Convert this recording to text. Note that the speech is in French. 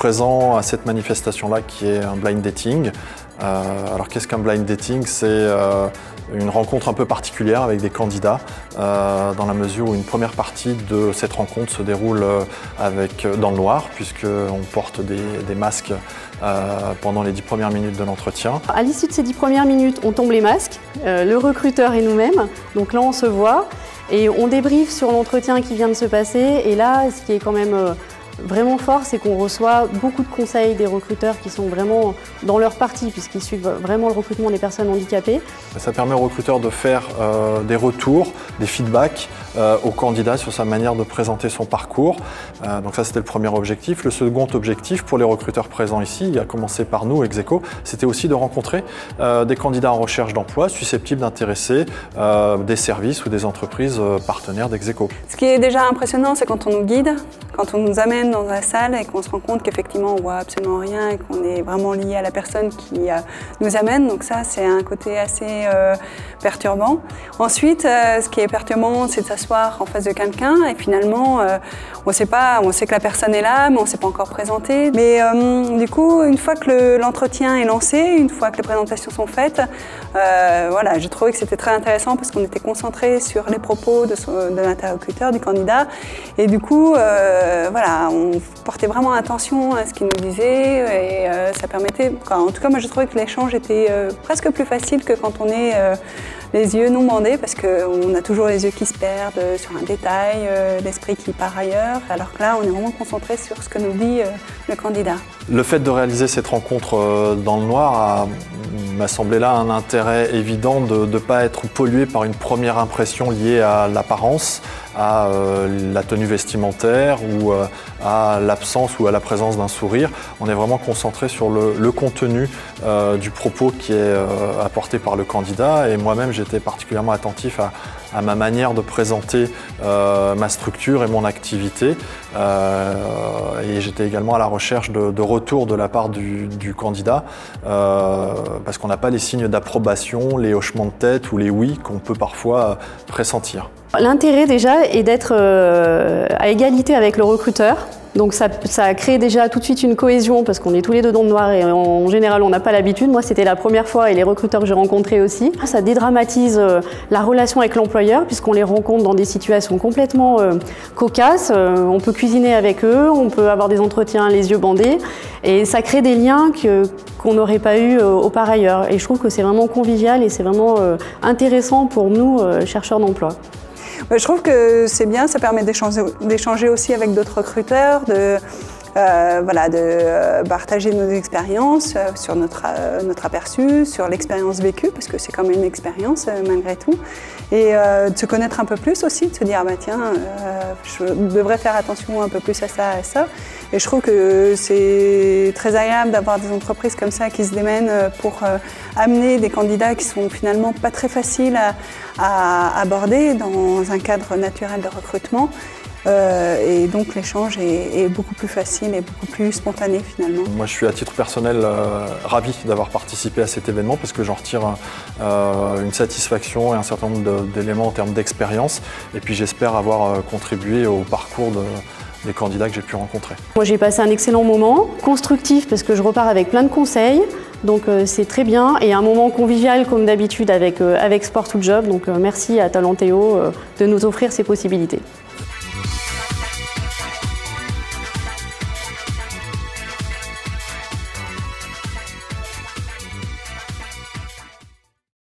présent à cette manifestation-là qui est un blind dating. Alors qu'est-ce qu'un blind dating? C'est une rencontre un peu particulière avec des candidats dans la mesure où une première partie de cette rencontre se déroule dans le noir puisqu'on porte des masques pendant les 10 premières minutes de l'entretien. À l'issue de ces 10 premières minutes, on tombe les masques, le recruteur et nous-mêmes. Donc là, on se voit et on débriefe sur l'entretien qui vient de se passer. Et là, ce qui est quand même vraiment fort, c'est qu'on reçoit beaucoup de conseils des recruteurs qui sont vraiment dans leur partie, puisqu'ils suivent vraiment le recrutement des personnes handicapées. Ça permet aux recruteurs de faire des retours, des feedbacks aux candidats sur sa manière de présenter son parcours. Donc ça, c'était le premier objectif. Le second objectif pour les recruteurs présents ici, à commencer par nous, Execo, c'était aussi de rencontrer des candidats en recherche d'emploi susceptibles d'intéresser des services ou des entreprises partenaires d'Execo. Ce qui est déjà impressionnant, c'est quand on nous guide, quand on nous amène dans la salle et qu'on se rend compte qu'effectivement on voit absolument rien et qu'on est vraiment lié à la personne qui nous amène. Donc ça, c'est un côté assez perturbant. Ensuite, ce qui est perturbant, c'est de s'asseoir en face de quelqu'un et finalement on sait que la personne est là, mais on ne s'est pas encore présenté. Mais du coup, une fois que l'entretien est lancé, une fois que les présentations sont faites, voilà, j'ai trouvé que c'était très intéressant parce qu'on était concentré sur les propos de l'interlocuteur, du candidat. Et du coup, voilà, on portait vraiment attention à ce qu'il nous disait et ça permettait, en tout cas moi je trouvais que l'échange était presque plus facile que quand on est les yeux non bandés parce qu'on a toujours les yeux qui se perdent sur un détail, l'esprit qui part ailleurs, alors que là on est vraiment concentré sur ce que nous dit le candidat. Le fait de réaliser cette rencontre dans le noir m'a semblé là un intérêt évident de ne pas être pollué par une première impression liée à l'apparence, à la tenue vestimentaire ou à l'absence ou à la présence d'un sourire. On est vraiment concentré sur le contenu du propos qui est apporté par le candidat et moi-même j'étais particulièrement attentif à ma manière de présenter ma structure et mon activité et j'étais également à la recherche de retour de la part du candidat parce qu'on n'a pas les signes d'approbation, les hochements de tête ou les oui qu'on peut parfois pressentir. L'intérêt déjà est d'être à égalité avec le recruteur. Donc ça crée déjà tout de suite une cohésion parce qu'on est tous les deux dans le noir et en général on n'a pas l'habitude. Moi c'était la première fois et les recruteurs que j'ai rencontrés aussi. Ça dédramatise la relation avec l'employeur puisqu'on les rencontre dans des situations complètement cocasses. On peut cuisiner avec eux, on peut avoir des entretiens les yeux bandés et ça crée des liens qu'on n'aurait pas eu auparavant. Et je trouve que c'est vraiment convivial et c'est vraiment intéressant pour nous chercheurs d'emploi. Je trouve que c'est bien, ça permet d'échanger aussi avec d'autres recruteurs, de partager nos expériences sur notre aperçu, sur l'expérience vécue, parce que c'est quand même une expérience malgré tout, et de se connaître un peu plus aussi, de se dire, ah bah tiens, je devrais faire attention un peu plus à ça, à ça. Et je trouve que c'est très agréable d'avoir des entreprises comme ça qui se démènent pour amener des candidats qui sont finalement pas très faciles à aborder dans un cadre naturel de recrutement. Et donc l'échange est beaucoup plus facile et beaucoup plus spontané finalement. Moi je suis à titre personnel ravi d'avoir participé à cet événement parce que j'en retire une satisfaction et un certain nombre d'éléments en termes d'expérience et puis j'espère avoir contribué au parcours des candidats que j'ai pu rencontrer. Moi j'ai passé un excellent moment, constructif parce que je repars avec plein de conseils, donc c'est très bien et un moment convivial comme d'habitude avec Sport2Job, donc merci à Talentéo de nous offrir ces possibilités.